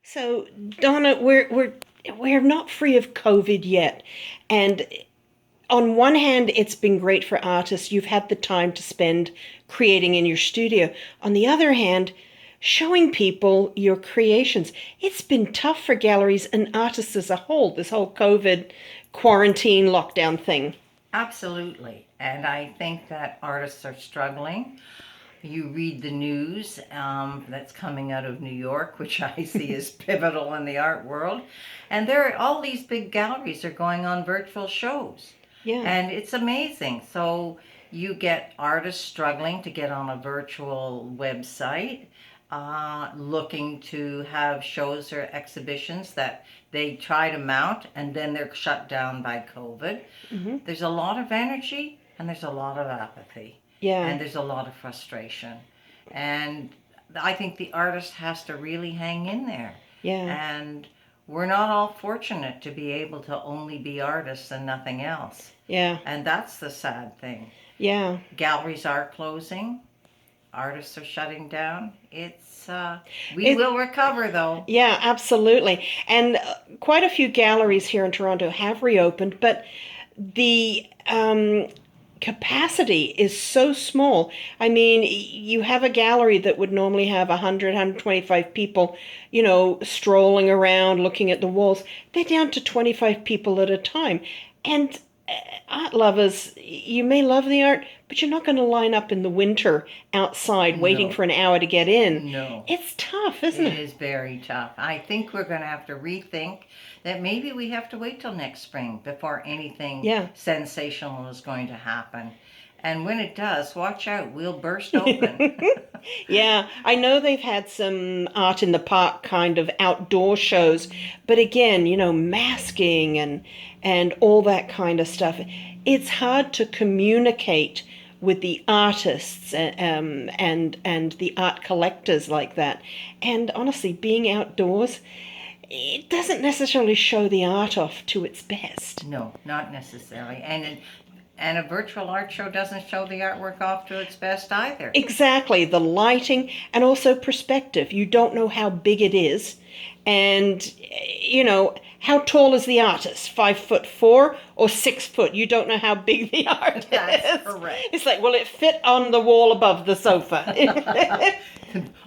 So, Donna, we're not free of COVID yet, and on one hand, it's been great for artists. You've had the time to spend creating in your studio. On the other hand, showing people your creations. It's been tough for galleries and artists as a whole, this whole COVID quarantine lockdown thing. Absolutely. And I think that artists are struggling. You read the news that's coming out of New York, which I see as pivotal in the art world. And there are all these big galleries are going on virtual shows. Yeah. And it's amazing. So you get artists struggling to get on a virtual website, looking to have shows or exhibitions that they try to mount and then they're shut down by COVID. Hmm. There's a lot of energy and there's a lot of apathy Yeah. and there's a lot of frustration. And I think the artist has to really hang in there. Yeah. And we're not all fortunate to be able to only be artists and nothing else. Yeah. And that's the sad thing. Yeah. Galleries are closing, artists are shutting down. We It, will recover though. yeah, absolutely. And quite a few galleries here in Toronto have reopened, but the capacity is so small. I mean, you have a gallery that would normally have 100, 125 people, strolling around looking at the walls. They're down to 25 people at a time. And art lovers, you may love the art, but you're not going to line up in the winter outside waiting No, for an hour to get in. no. It's tough, isn't It it? is very tough. I think we're going to have to rethink that maybe we have to wait till next spring before anything Yeah. sensational is going to happen. And when it does, watch out, we'll burst open. Yeah, I know they've had some art in the park kind of outdoor shows, but again, masking and all that kind of stuff. It's hard to communicate with the artists and the art collectors like that. And honestly, being outdoors, it doesn't necessarily show the art off to its best. No, not necessarily. And a virtual art show doesn't show the artwork off to its best either. Exactly, the lighting and also perspective. You don't know how big it is, and how tall is the artist? 5'4" or 6 foot? You don't know how big the art That's is. correct. It's like, will it fit on the wall above the sofa?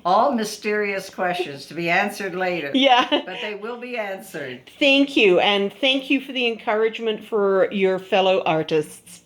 All mysterious questions to be answered later. Yeah. But they will be answered. Thank you, and thank you for the encouragement for your fellow artists.